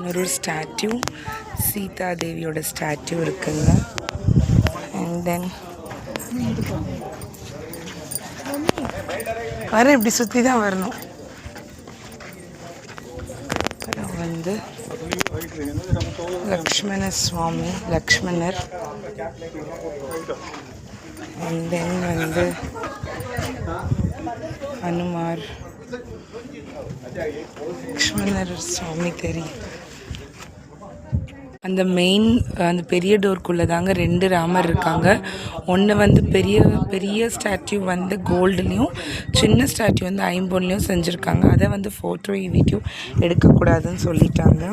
ஒரு ஸ்டாச்சு, சீதா தேவியோட ஸ்டாச்சு இருக்குங்க. அண்ட் தென் வர இப்படி சுற்றி தான் வரணும். அப்புறம் வந்து லக்ஷ்மண சுவாமி, லக்ஷ்மணர். அண்ட் தென் வந்து ஹனுமார், லக்ஷ்மணர் சுவாமி தெரியும். அந்த மெயின் அந்த பெரிய டோருக்குள்ளே தாங்க 2 ராமர் இருக்காங்க. ஒன்று வந்து பெரிய ஸ்டாச்சு வந்து கோல்டுலேயும், சின்ன ஸ்டாச்சு வந்து ஐம்பொன்லேயும் செஞ்சுருக்காங்க. அதை வந்து ஃபோட்டோ வீடியோ எடுக்கக்கூடாதுன்னு சொல்லிட்டாங்க.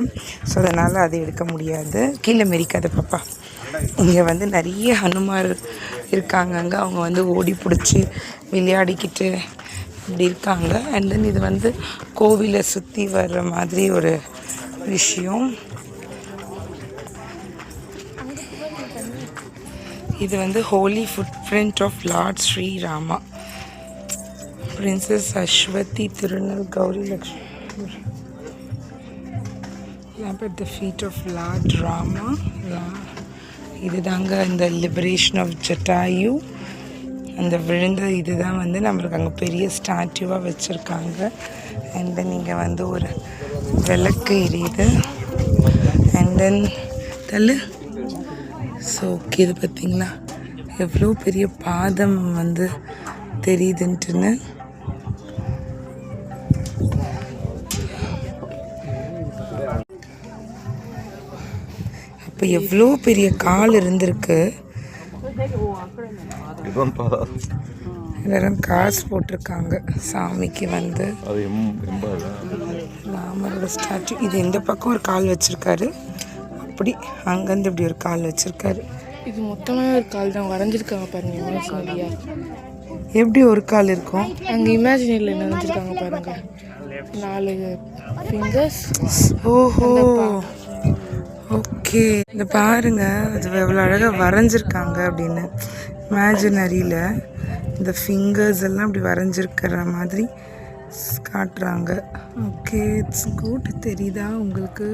ஸோ அதனால் அதை எடுக்க முடியாது. கீழே மெரிக்காத பாப்பா. இங்கே வந்து நிறைய ஹனுமார் இருக்காங்கங்க. அவங்க வந்து ஓடி பிடிச்சி விளையாடிக்கிட்டு இப்படி இருக்காங்க. அண்ட் தென் இது வந்து கோவிலை சுற்றி வர்ற மாதிரி ஒரு விஷயம். இது வந்து holy footprint of Lord Sri Rama, princess Aswathi, Thirunal Gowri Lakshmi. At the feet of Lord Rama. இது தாங்க இந்த லிபரேஷன் ஆஃப் ஜட்டாயு, அந்த விழுந்த இதுதான் வந்து நம்மளுக்கு அங்கே பெரிய ஸ்டாச்சுவாக வச்சுருக்காங்க. அண்ட் தென் இங்கே வந்து ஒரு விளக்கு எரியுது. அண்ட் தென் தள்ளு. ஸோ ஓகே, இது பார்த்திங்களா எவ்வளோ பெரிய பாதம் வந்து தெரியுதுன்ட்டுன்னு. அப்போ எவ்வளோ பெரிய கால் இருந்திருக்கு. எல்லாரும் காசு போட்டிருக்காங்க சாமிக்கு வந்து. ராமரோட ஸ்டாச்சு. இது இந்த பக்கம் ஒரு கால் வச்சுருக்காரு, அப்படி அங்கேருந்து இப்படி ஒரு கால் வச்சுருக்காரு. இது மொத்தமாக ஒரு கால் தான் வரைஞ்சிருக்காங்க பாருங்க. இமேஜினரியா எப்படி ஒரு கால் இருக்கும்? அங்கே இமேஜினரியில் நினைஞ்சிருக்காங்க பாருங்க, 4 ஃபிங்கர்ஸ். ஓஹோ, ஓகே. இந்த பாருங்க, அது எவ்வளோ அழகாக வரைஞ்சிருக்காங்க அப்படின்னு. இமேஜினரியில் இந்த ஃபிங்கர்ஸ் எல்லாம் இப்படி வரைஞ்சிருக்கிற மாதிரி காட்டுறாங்க. Okay, it's good. தெரியுதா உங்களுக்கு?